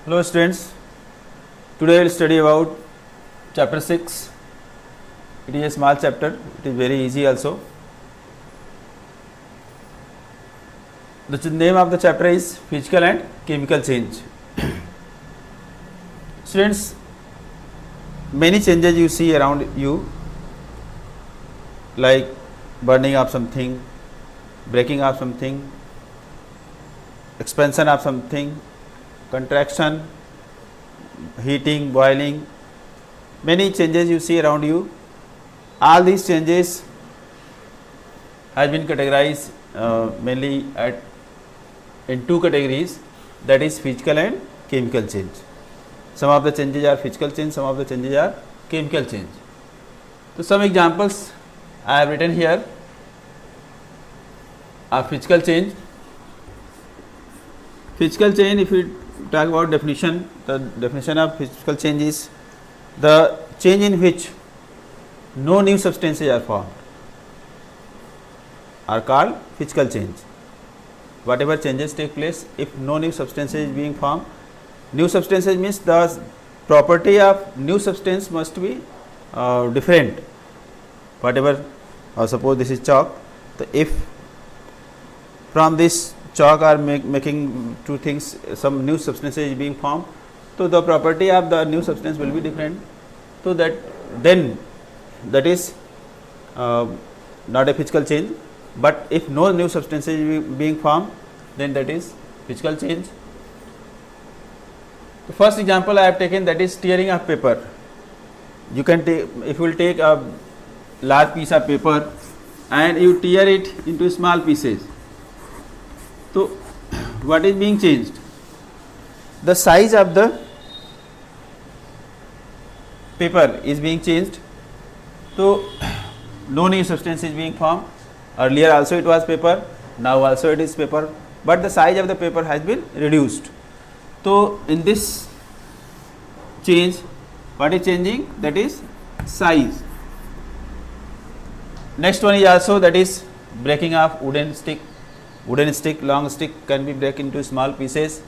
Hello students, today we will study about chapter 6. It is a small chapter, it is very easy also. The name of the chapter is physical and chemical change. Students, many changes you see around you, like burning of something, breaking of something, expansion of something, contraction, heating, boiling, many changes you see around you. All these changes has been categorized mainly in two categories, that is physical and chemical change. Some of the changes are physical change, some of the changes are chemical change. So some examples I have written here of physical change. Physical change, if we talk about definition, the definition of physical change is the change in which no new substances are formed are called physical change. Whatever changes take place, if no new substances is being formed, new substances means the property of new substance must be different. Whatever, suppose this is chalk, so if from this chalk are making two things, some new substances is being formed, so the property of the new substance will be different. So that then that is not a physical change, but if no new substances is being formed, then that is physical change. The first example I have taken, that is tearing of paper. You can take, if you will take a large piece of paper and you tear it into small pieces, so what is being changed? The size of the paper is being changed. So no new substance is being formed. Earlier also it was paper, now also it is paper, but the size of the paper has been reduced. So in this change, what is changing? That is size. Next one is also, that is breaking of wooden stick. Wooden stick, long stick can be break into small pieces.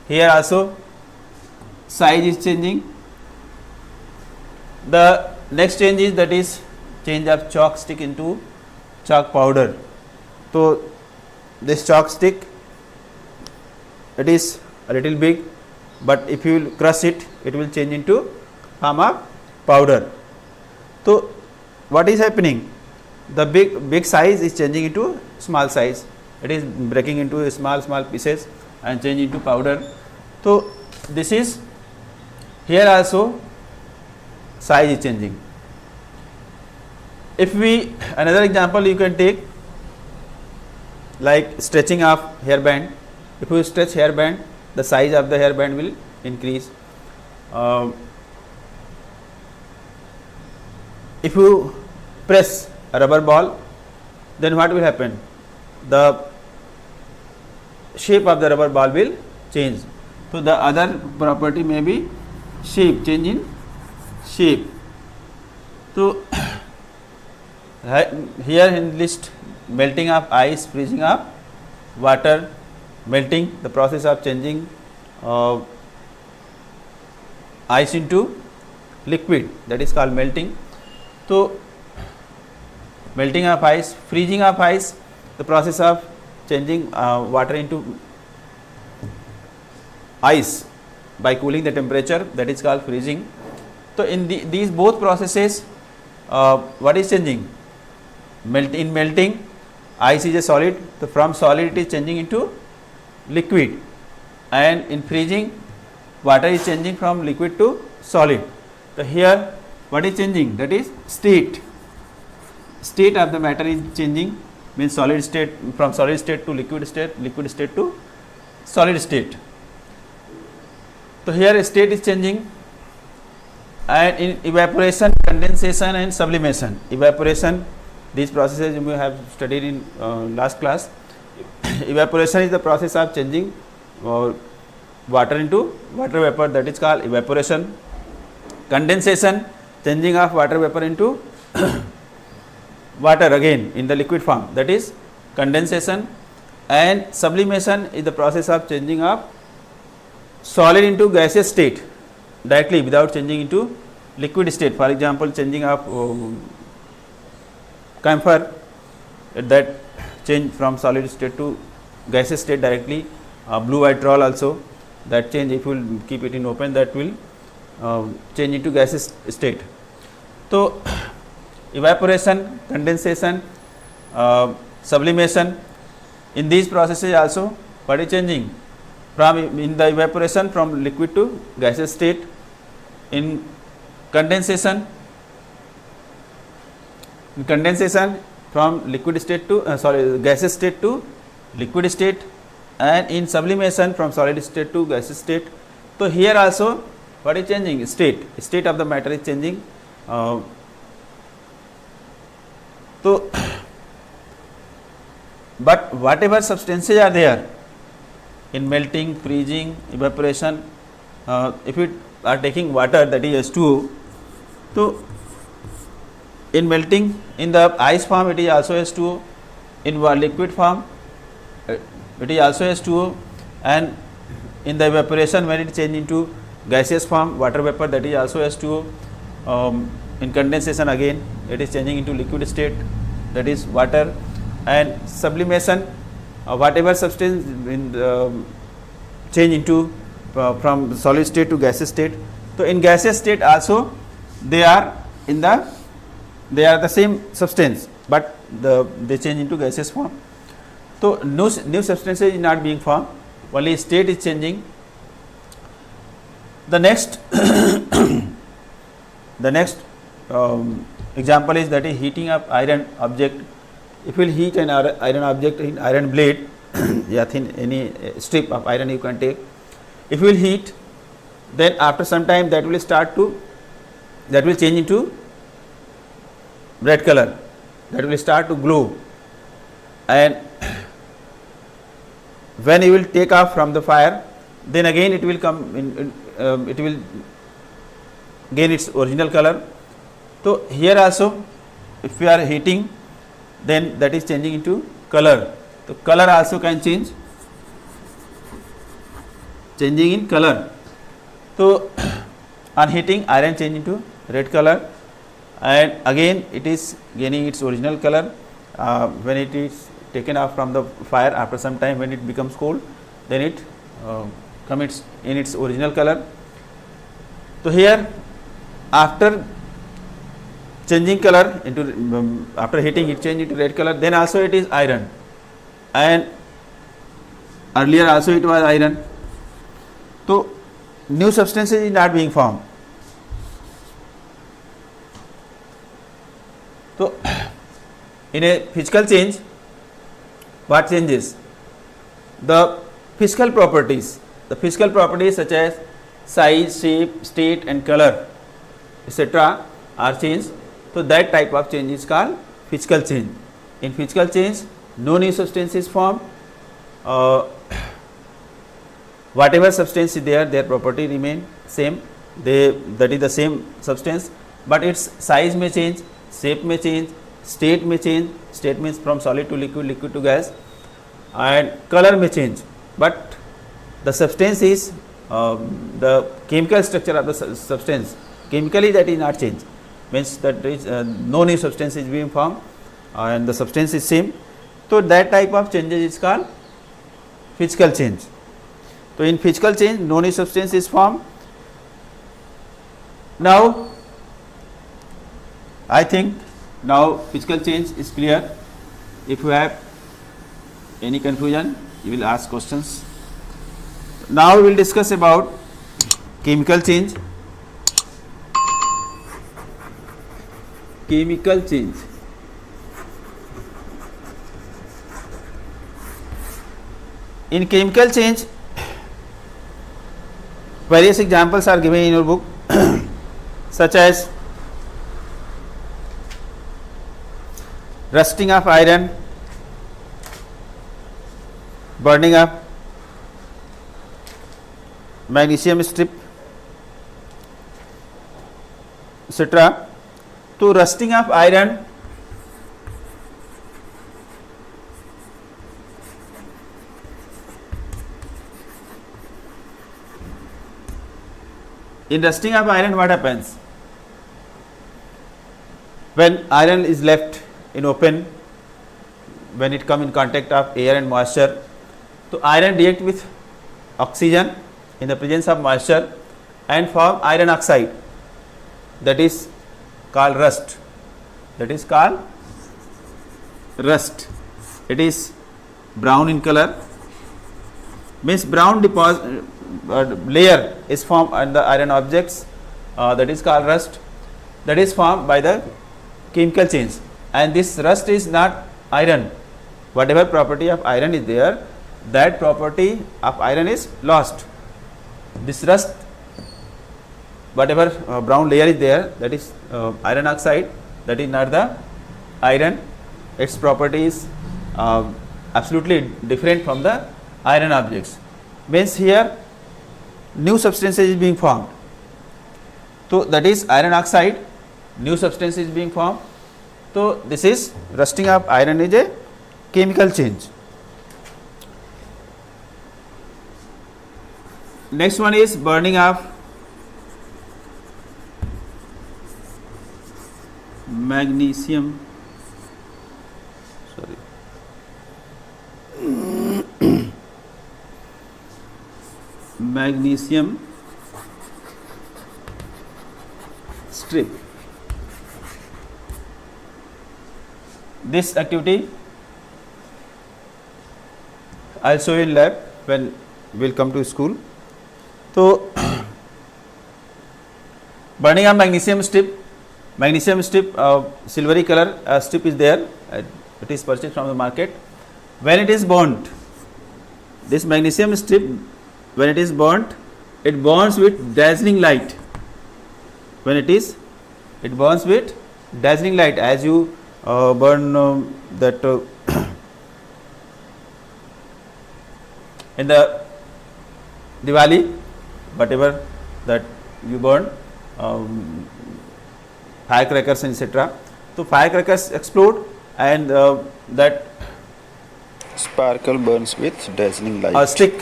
Here also size is changing. The next change is, that is change of chalk stick into chalk powder. So this chalk stick, it is a little big, but if you will crush it, it will change into form of powder. So what is happening? The big size is changing into small size. It is breaking into small pieces and change into powder. So this is, here also size is changing. If we, another example you can take, like stretching of hairband. If you stretch hairband, the size of the hairband will increase. If you press a rubber ball, then what will happen? The shape of the rubber ball will change. So the other property may be shape, change in shape. So here in list, melting of ice, freezing of water, melting, the process of changing ice into liquid, that is called melting. So melting of ice, freezing of ice, the process of changing water into ice by cooling the temperature, that is called freezing. So in these both processes, what is changing? In melting, ice is a solid, so from solid it is changing into liquid, and in freezing, water is changing from liquid to solid. So here what is changing? That is state. State of the matter is changing, means solid state, from solid state to liquid state to solid state. So here state is changing. And in evaporation, condensation and sublimation. Evaporation, these processes you may have studied in last class. Evaporation is the process of changing water into water vapor, that is called evaporation. Condensation, changing of water vapor into water again in the liquid form, that is condensation. And sublimation is the process of changing of solid into gaseous state directly without changing into liquid state. For example, changing of camphor, that change from solid state to gaseous state directly. Blue vitriol also, that change, if you will keep it in open, that will change into gaseous state. So evaporation, condensation, sublimation, in these processes also what is changing? From in the evaporation from liquid to gaseous state, in condensation from liquid state to gaseous state to liquid state, and in sublimation from solid state to gaseous state. So here also what is changing? State of the matter is changing. So but whatever substances are there in melting, freezing, evaporation, if we are taking water, that is H2O, so in melting, in the ice form it is also H2O, in liquid form it is also H2O, and in the evaporation when it change into gaseous form, water vapor, that is also H2O. In condensation again it is changing into liquid state, that is water, and sublimation, whatever substance in change into from solid state to gaseous state. So in gaseous state also they are the same substance, but they change into gaseous form. So new substances is not being formed, only state is changing. The next example is that is heating of iron object. If you will heat an iron object in iron blade, yeah, thin any strip of iron you can take. If you will heat, then after some time that will change into red color, that will start to glow, and when you will take off from the fire, then again it will come in, it will gain its original color. So here also if we are heating, then that is changing into color. So color also can change, changing in color. So on heating, iron change into red color, and again it is gaining its original color when it is taken off from the fire. After some time when it becomes cold, then it comes in its original color. So here after changing color into after heating it change into red color, then also it is iron, and earlier also it was iron. So new substances is not being formed. So in a physical change, what changes? The physical properties such as size, shape, state and color, etc. are changed. So that type of change is called physical change. In physical change, no new substance is formed. Whatever substance is there, their property remain same. That is the same substance, but its size may change, shape may change, state may change. State means from solid to liquid, liquid to gas, and color may change. But the substance is the chemical structure of the substance. Chemically, that is not changed. Means that is no new substance is being formed, and the substance is same. So that type of changes is called physical change. So in physical change, no new substance is formed. Now I think now physical change is clear. If you have any confusion, you will ask questions. Now we will discuss about chemical change. Chemical change. In chemical change, various examples are given in your book, such as rusting of iron, burning of magnesium strip, etc. To rusting of iron, In rusting of iron, what happens? When iron is left in open, when it come in contact of air and moisture, so iron react with oxygen in the presence of moisture and form iron oxide, that is called rust. That is called rust. It is brown in color, means brown deposit layer is formed on the iron objects, that is called rust, that is formed by the chemical change. And this rust is not iron. Whatever property of iron is there, that property of iron is lost. This rust, whatever brown layer is there, that is iron oxide, that is not the iron. Its property is absolutely different from the iron objects. Means here new substance is being formed. So that is iron oxide, new substance is being formed. So this is rusting of iron is a chemical change. Next one is burning of magnesium, magnesium strip. This activity I will show you in lab when we will come to school. So burning of magnesium strip, silvery color strip is there, it is purchased from the market. When it is burnt, this magnesium strip, when it is burnt, it burns with dazzling light. When it burns with dazzling light, as you burn that in the Diwali, whatever that you burn, firecrackers etc. So firecrackers explode and that sparkle burns with dazzling light. A stick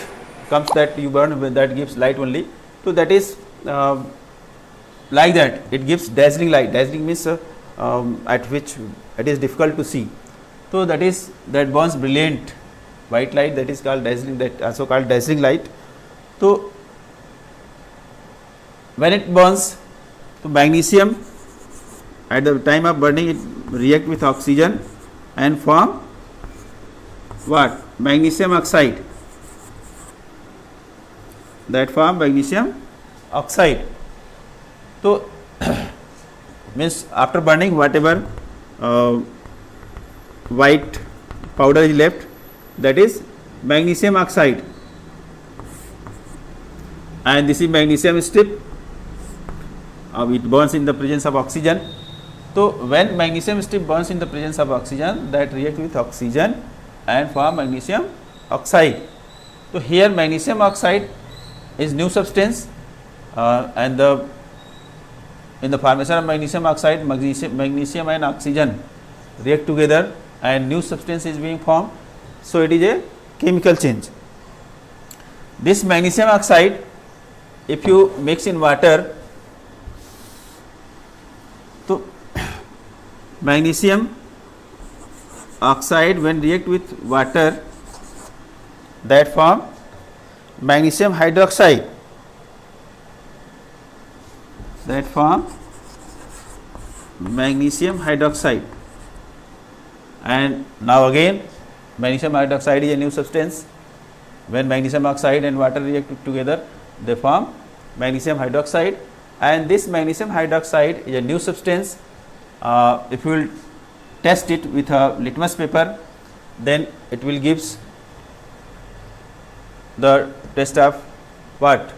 comes that you burn with, that gives light only. So that is like that, it gives dazzling light. Dazzling means at which it is difficult to see. So that is, that burns brilliant white light, that is called dazzling, that also called dazzling light. So when it burns, so magnesium at the time of burning it react with oxygen and form what? Magnesium oxide. That form magnesium oxide. So means after burning whatever white powder is left, that is magnesium oxide, and this is magnesium strip. It burns in the presence of oxygen. So when magnesium strip burns in the presence of oxygen, that react with oxygen and form magnesium oxide. So here magnesium oxide is new substance, and in the formation of magnesium oxide, magnesium and oxygen react together and new substance is being formed. So it is a chemical change. This magnesium oxide, if you mix in water, so magnesium oxide when react with water, that form magnesium hydroxide, that form magnesium hydroxide. And now again magnesium hydroxide is a new substance. When magnesium oxide and water react together, they form magnesium hydroxide, and this magnesium hydroxide is a new substance. If you will test it with a litmus paper, then it will gives the test of what?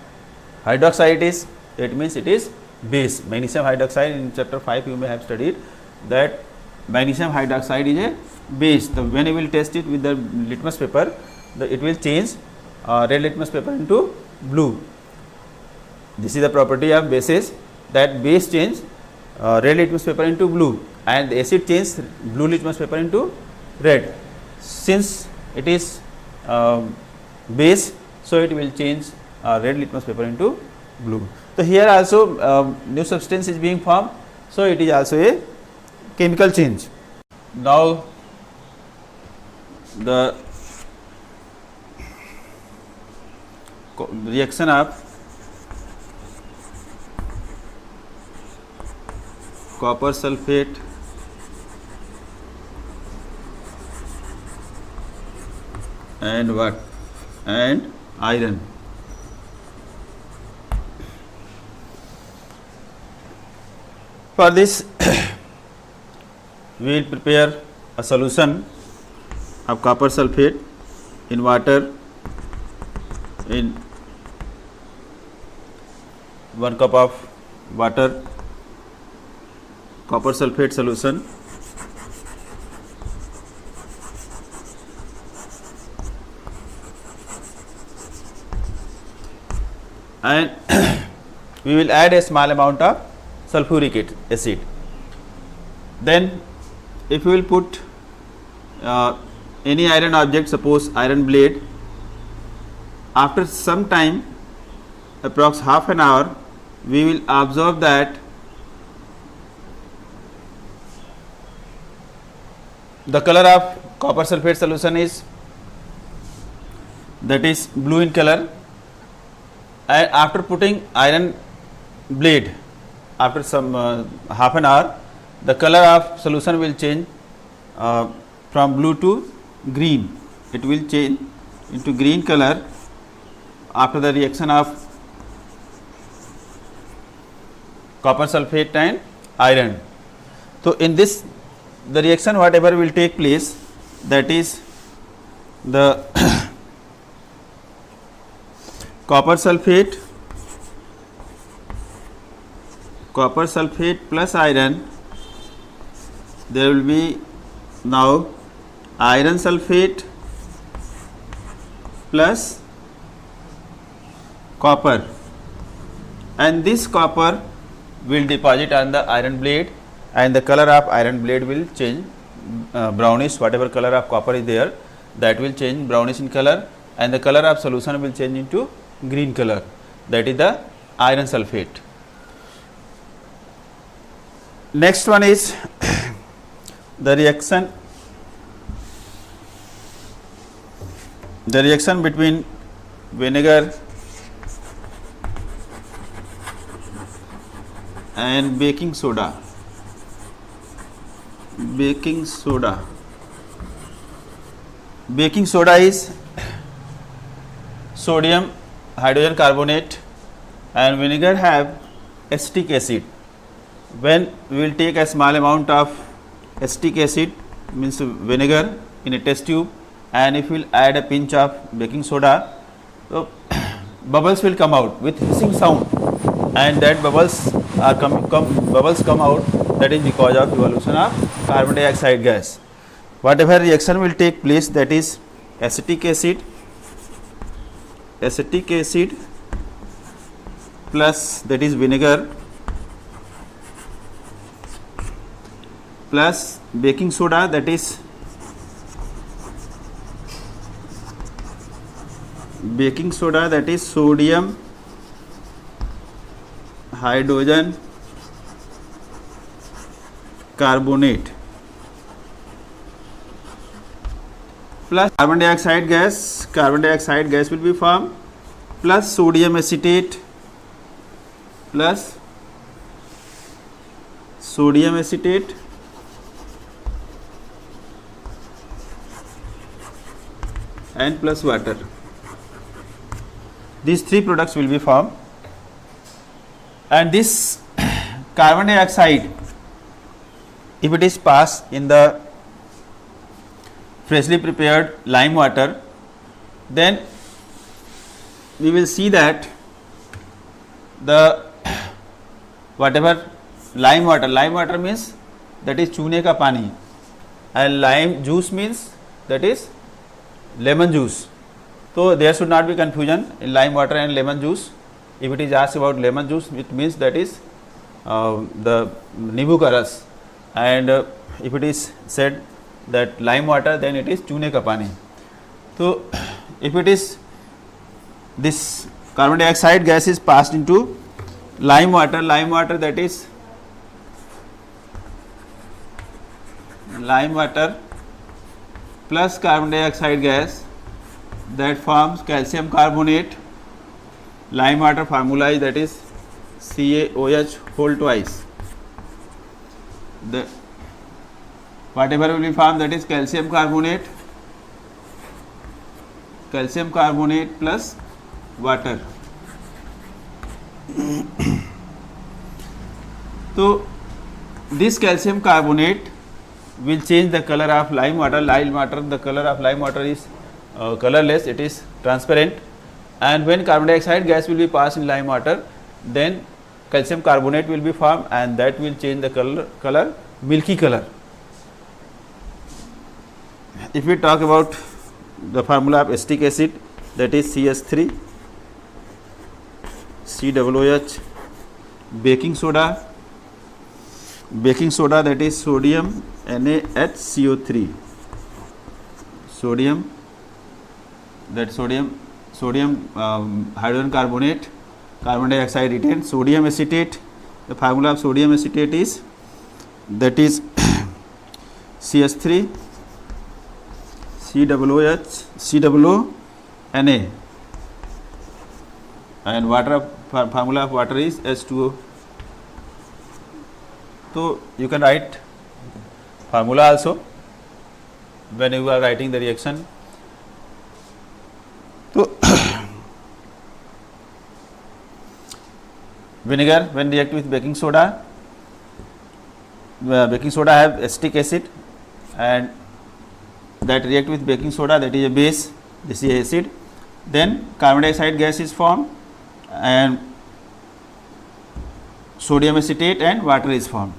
Hydroxide it is, it means it is base. Magnesium hydroxide, in chapter 5 you may have studied that magnesium hydroxide is a base. So when you will test it with the litmus paper, it will change red litmus paper into blue. This is the property of bases, that base change red litmus paper into blue and the acid change blue litmus paper into red. Since it is base, so it will change red litmus paper into blue. So here also new substance is being formed, so it is also a chemical change. Now the reaction of copper sulfate and what? And iron. For this we will prepare a solution of copper sulfate in water in 1 cup of water, copper sulfate solution, and we will add a small amount of sulfuric acid. Then if we will put any iron object, suppose iron blade, after some time, approx half an hour, we will observe that the color of copper sulfate solution is blue in color, and after putting iron blade, after some half an hour, the color of solution will change from blue to green. It will change into green color after the reaction of copper sulfate and iron. So in this, the reaction whatever will take place, that is the copper sulfate plus iron, there will be now iron sulfate plus copper, and this copper will deposit on the iron blade, and the color of iron blade will change brownish. Whatever color of copper is there, that will change brownish in color, and the color of solution will change into green color, that is the iron sulfate. Next one is the reaction between vinegar and baking soda. Baking soda is sodium hydrogen carbonate, and vinegar have acetic acid. When we will take a small amount of acetic acid, means vinegar, in a test tube, and if we will add a pinch of baking soda, so bubbles will come out with hissing sound, and that bubbles come out, that is because of evolution of carbon dioxide gas. Whatever reaction will take place, that is acetic acid plus, that is vinegar, plus baking soda, that is sodium hydrogen carbonate, plus carbon dioxide gas will be formed, plus sodium acetate and plus water. These three products will be formed, and this carbon dioxide, if it is passed in the freshly prepared lime water, then we will see that the whatever lime water means that is चूने का पानी, and lime juice means that is lemon juice. So there should not be confusion in lime water and lemon juice. If it is asked about lemon juice, it means that is the नींबू का रस, and if it is said that lime water, then it is चूने का पानी. So if it is this carbon dioxide gas is passed into lime water, that is lime water plus carbon dioxide gas, that forms calcium carbonate. Lime water formula is, that is CaOH whole twice. The whatever will be formed, that is calcium carbonate plus water. So this calcium carbonate will change the color of lime water. The color of lime water is colorless, it is transparent, and when carbon dioxide gas will be passed in lime water, then calcium carbonate will be formed, and that will change the color milky color. If we talk about the formula of acetic acid, that is CS3, COOH, baking soda, that is sodium NaHCO3, sodium hydrogen carbonate, carbon dioxide retained, sodium acetate. The formula of sodium acetate is, that is CS3 COOH Na, and water formula of water is H2O. So you can write formula also when you are writing the reaction. So vinegar when react with baking soda, have acetic acid, and that react with baking soda, that is a base, this is acid. Then carbon dioxide gas is formed, and sodium acetate and water is formed,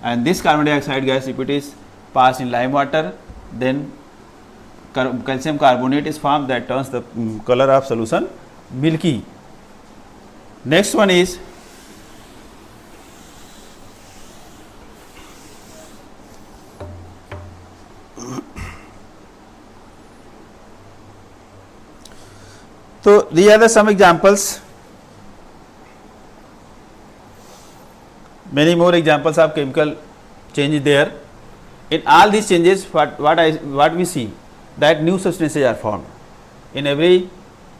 and this carbon dioxide gas, if it is passed in lime water, then calcium carbonate is formed, that turns the color of solution milky. Next one is so these are the some examples. Many more examples of chemical change there. In all these changes, what we see, that new substances are formed. In every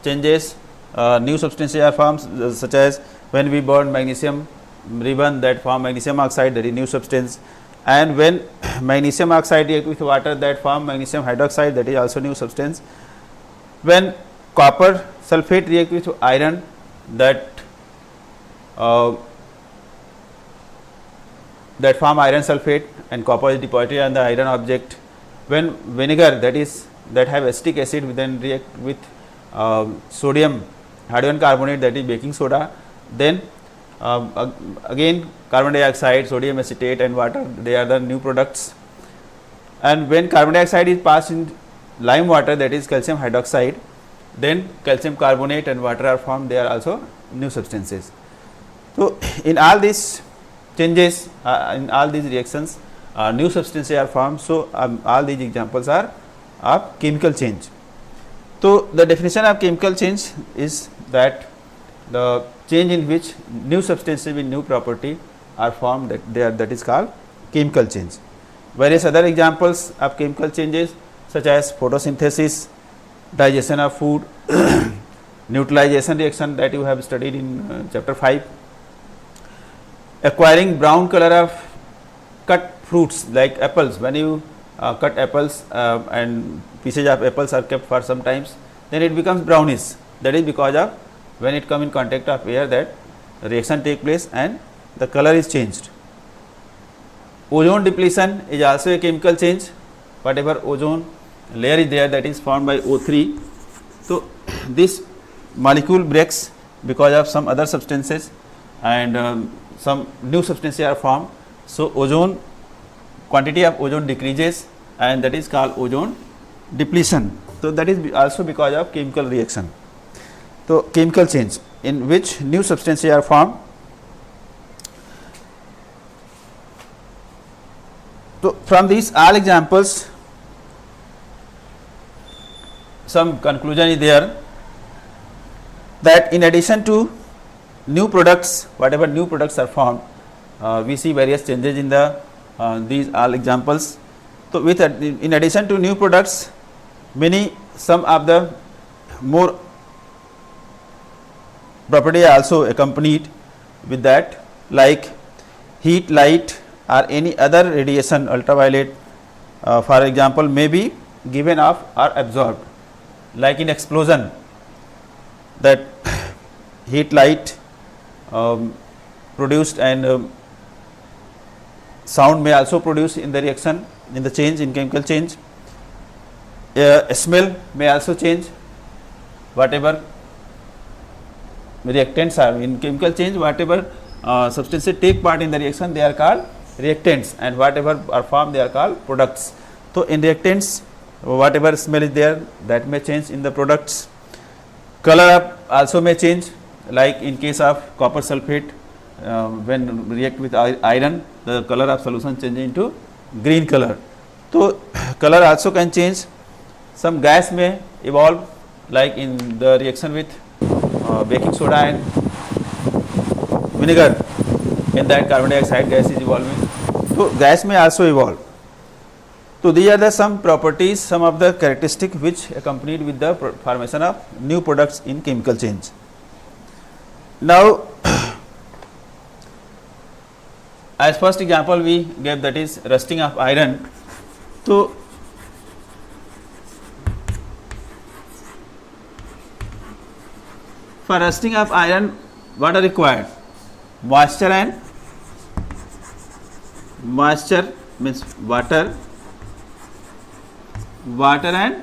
changes, new substances are formed, such as when we burn magnesium ribbon, that form magnesium oxide, that is new substance, and when magnesium oxide react with water, that form magnesium hydroxide, that is also new substance. When copper sulfate react with iron, that form iron sulfate, and copper is deposited on the iron object. When vinegar, that have acetic acid, then react with sodium hydrogen carbonate, that is baking soda, then again carbon dioxide, sodium acetate and water, they are the new products. And when carbon dioxide is passed in lime water, that is calcium hydroxide, then calcium carbonate and water are formed, they are also new substances. So in all these changes, in all these reactions, new substances are formed. So all these examples are of chemical change. So the definition of chemical change is that the change in which new substances with new property are formed, that is called chemical change. Various other examples of chemical changes, such as photosynthesis, digestion of food, neutralization reaction, that you have studied in chapter 5, acquiring brown color of cut fruits like apples. When you cut apples and pieces of apples are kept for some times, then it becomes brownish. That is because of when it come in contact of air, that reaction take place and the color is changed. Ozone depletion is also a chemical change. Whatever ozone layer is there, that is formed by O3. So this molecule breaks because of some other substances, and some new substances are formed. So ozone, quantity of ozone decreases, and that is called ozone depletion. So that is also because of chemical reaction. So chemical change in which new substances are formed. So from these all examples, some conclusion is there. that in addition to new products, whatever new products are formed, we see various changes in the these all examples. So with in addition to new products, some of the more property are also accompanied with that, like heat, light or any other radiation, ultraviolet for example, may be given off or absorbed, like in explosion, that heat, light produced and sound may also produce in the reaction, in the change, in chemical change. Smell may also change, whatever reactants are in chemical change, whatever substances take part in the reaction, they are called reactants, and whatever are formed, they are called products. So in reactants, whatever smell is there, that may change in the products. Color also may change, like in case of copper sulfate, when react with iron, the color of solution changes into green color. So color also can change. Some gas may evolve, like in the reaction with baking soda and vinegar, in that carbon dioxide gas is evolving. So gas may also evolve. So these are the some properties, some of the characteristics which accompanied with the formation of new products in chemical change. Now as first example we gave, that is rusting of iron. So for rusting of iron, what are required? Moisture means water and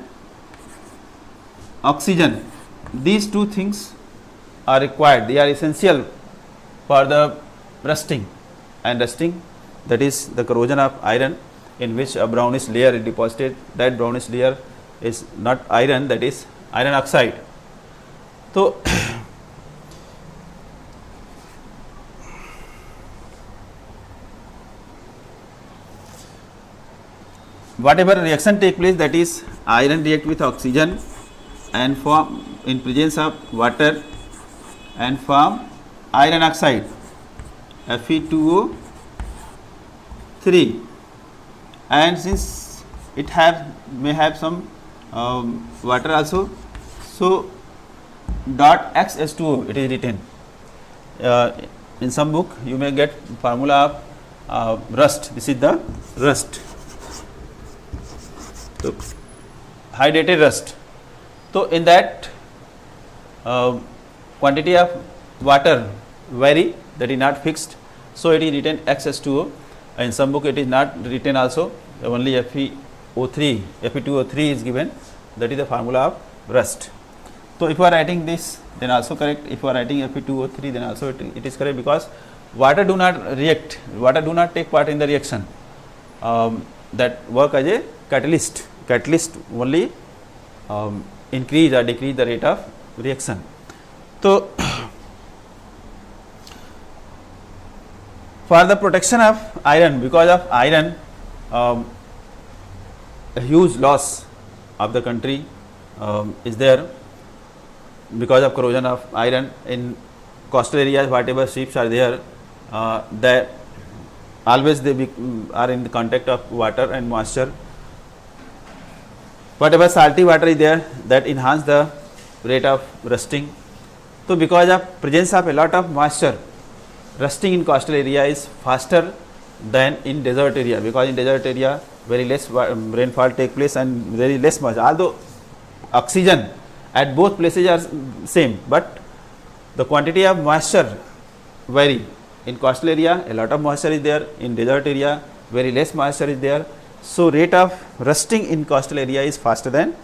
oxygen. These two things are required, they are essential for the rusting. And rusting, that is the corrosion of iron, in which a brownish layer is deposited. That brownish layer is not iron, that is iron oxide. So whatever reaction take place, that is iron react with oxygen and form in presence of water and form iron oxide, Fe2O3, and since it may have some water also, so dot XH2O it is written. In some book you may get formula of rust. This is the rust. So hydrated rust. So in that quantity of water vary, that is not fixed, so it is written XH2O. In some book it is not written also, only Fe2O3 is given, that is the formula of rust. So if you are writing this, then also correct. If you are writing Fe2O3, then also it is correct, because water do not react, water do not take part in the reaction, that work as a catalyst. Catalyst only increase or decrease the rate of reaction. So for the protection of iron, because of iron, a huge loss of the country is there because of corrosion of iron. In coastal areas, whatever ships are there, they always are in the contact of water and moisture. Whatever salty water is there, that enhance the rate of rusting. So because of presence of a lot of moisture, rusting in coastal area is faster than in desert area, because in desert area very less rainfall take place and very less moisture. Although oxygen at both places are same, but the quantity of moisture vary. In coastal area a lot of moisture is there, in desert area very less moisture is there. So rate of rusting in coastal area is faster than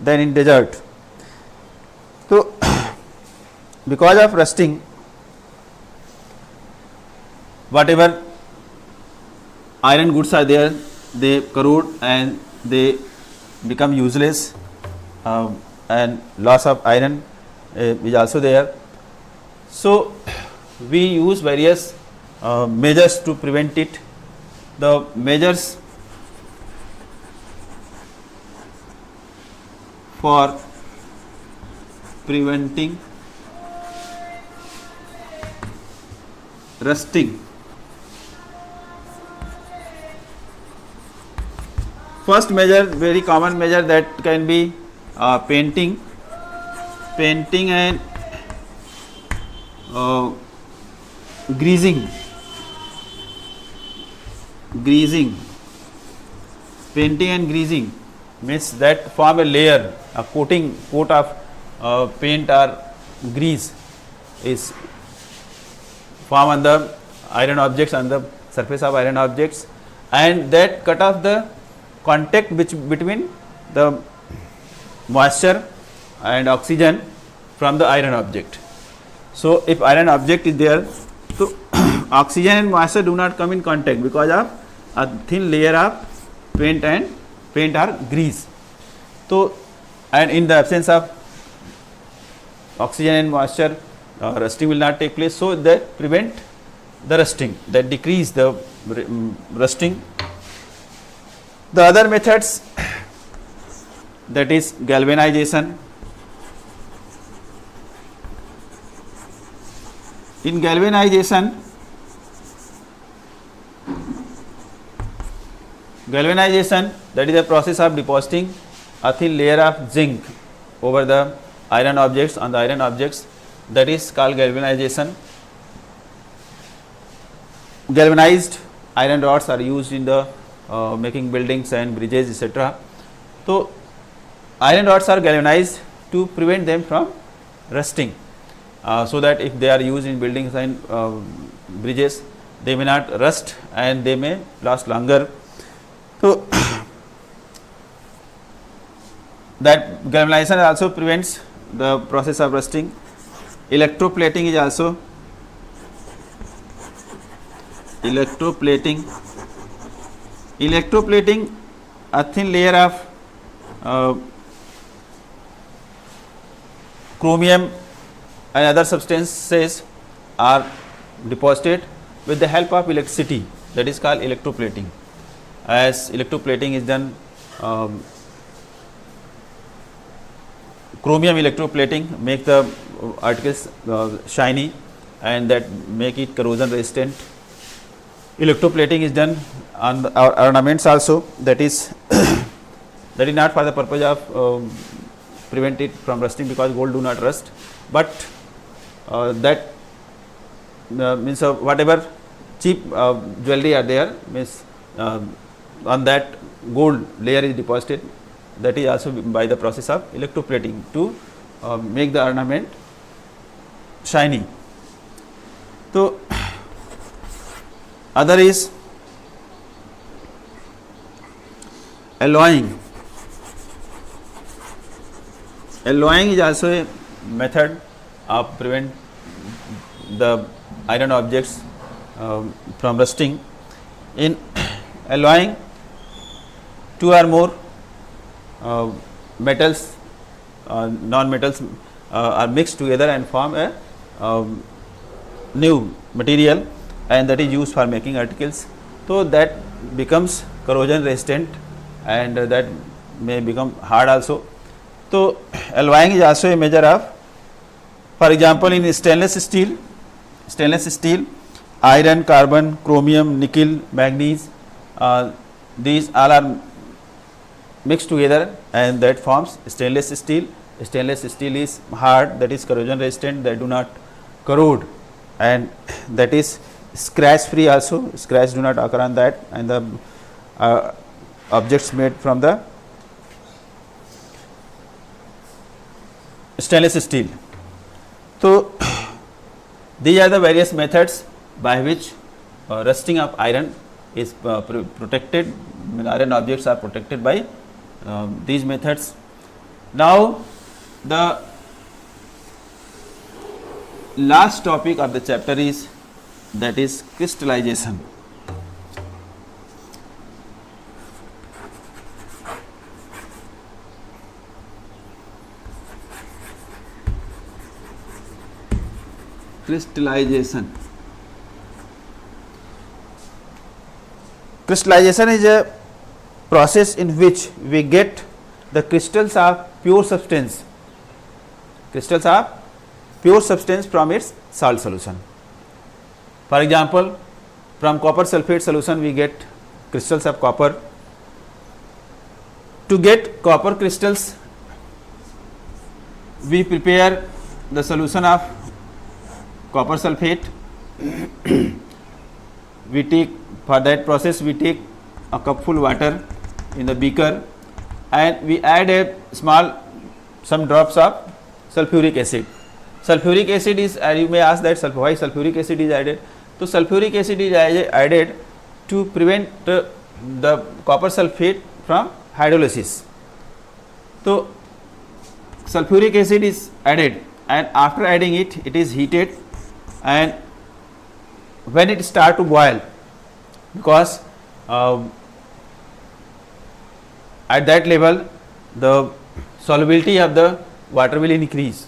in desert. So because of rusting, whatever iron goods are there, they corrode and they become useless, and loss of iron is also there. So we use various measures to prevent it. The measures for preventing rusting. First measure, very common measure, that can be painting and greasing. Painting and greasing means that form a layer, a coat of paint or grease is formed on the iron objects, on the surface of iron objects, and that cut off the contact between the moisture and oxygen from the iron object. So if iron object is there, so oxygen and moisture do not come in contact because of a thin layer of paint or grease. So, and in the absence of oxygen and moisture, rusting will not take place. So that prevent the rusting, that decrease the rusting. The other methods, that is galvanization. In galvanization, that is a process of depositing a thin layer of zinc over the iron objects, on the iron objects, that is called galvanization. Galvanized iron rods are used in the making buildings and bridges, etc. So iron rods are galvanized to prevent them from rusting, so that if they are used in buildings and bridges, they may not rust and they may last longer. So that galvanization also prevents the process of rusting. Electroplating is also electroplating, a thin layer of chromium and other substances are deposited with the help of electricity, that is called electroplating. As electroplating is done, chromium electroplating make the articles shiny and that make it corrosion resistant. Electroplating is done on our ornaments also, that is that is not for the purpose of prevent it from rusting, because gold do not rust, but that means whatever cheap jewelry are there, means on that gold layer is deposited, that is also by the process of electroplating to make the ornament shiny. So other is alloying. Alloying is also a method of prevent the iron objects from rusting. In alloying, two or more metals, non-metals are mixed together and form a new material, and that is used for making articles. So that becomes corrosion resistant and that may become hard also. So alloying is also a measure of, for example, in stainless steel, iron, carbon, chromium, nickel, manganese, these all are mixed together and that forms stainless steel. Stainless steel is hard, that is corrosion resistant, that do not corrode, and that is scratch free also, scratch do not occur on that, and the objects made from the stainless steel. So these are the various methods by which rusting of iron is protected. Iron objects are protected by these methods. Now the last topic of the chapter is, that is crystallization. Crystallization. Crystallization is a process in which we get the crystals of pure substance, from its salt solution. For example, from copper sulfate solution we get crystals of copper. To get copper crystals, we prepare the solution of copper sulfate. We take, for that process we take a cupful water in the beaker and we add a some drops of sulfuric acid. Sulfuric acid is, you may ask that why sulfuric acid is added. So sulfuric acid is added to prevent the copper sulfate from hydrolysis. So sulfuric acid is added, and after adding it, it is heated, and when it start to boil, because at that level the solubility of the water will increase.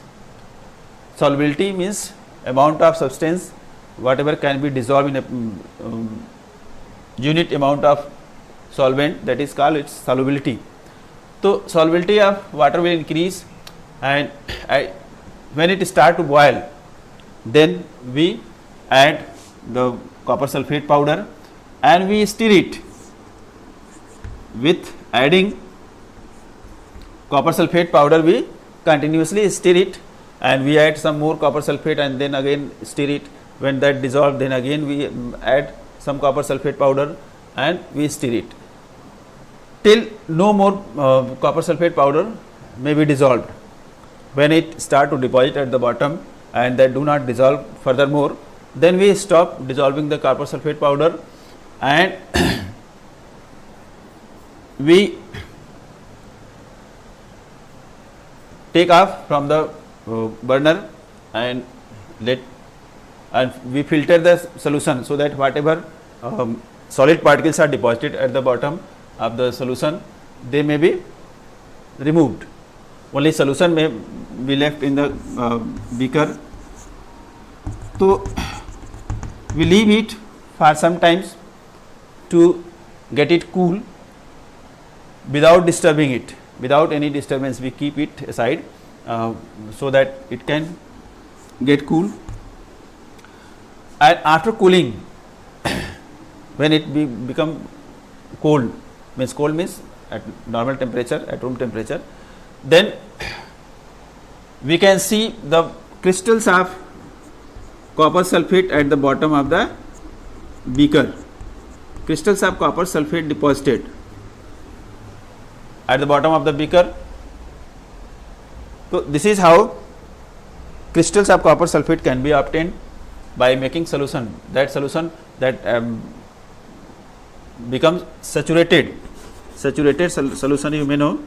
Solubility means amount of substance whatever can be dissolved in a unit amount of solvent, that is called its solubility. So solubility of water will increase, and when it start to boil, then we add the copper sulfate powder and we stir it. With adding copper sulfate powder, we continuously stir it, and we add some more copper sulfate and then again stir it. When that dissolved, then again we add some copper sulfate powder and we stir it till no more copper sulfate powder may be dissolved. When it start to deposit at the bottom and that do not dissolve furthermore, then we stop dissolving the copper sulfate powder and we take off from the burner and we filter the solution, so that whatever solid particles are deposited at the bottom of the solution, they may be removed. Only solution may be left in the beaker. So we leave it for some times to get it cool without disturbing it. Without any disturbance, we keep it aside so that it can get cool. And after cooling, when it become cold means at normal temperature, at room temperature, then we can see the crystals of copper sulfate at the bottom of the beaker. Crystals of copper sulfate deposited at the bottom of the beaker. So this is how crystals of copper sulfate can be obtained by making solution. That solution that becomes saturated solution, you may know,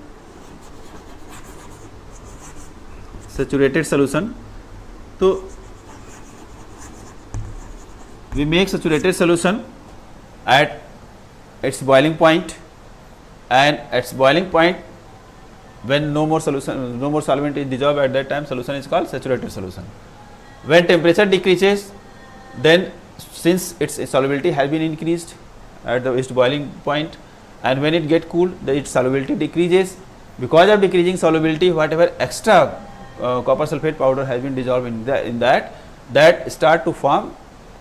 saturated solution. So we make saturated solution at its boiling point, and at its boiling point, when no more solvent is dissolved, at that time solution is called saturated solution. When temperature decreases, then since its solubility has been increased at its boiling point, and when it get cooled, its solubility decreases. Because of decreasing solubility, whatever extra copper sulfate powder has been dissolved in that start to form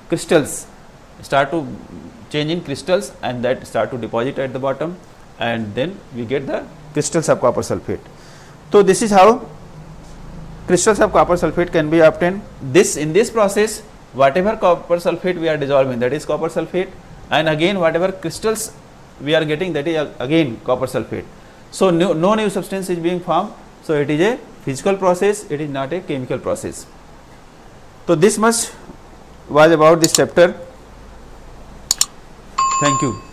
crystals, start to change in crystals, and that start to deposit at the bottom, and then we get the crystals of copper sulfate. So this is how crystals of copper sulfate can be obtained. In this process, whatever copper sulfate we are dissolving, that is copper sulfate, and again whatever crystals we are getting, that is again copper sulfate. So no new substance is being formed. So it is a physical process, it is not a chemical process. So this much was about this chapter. Thank you.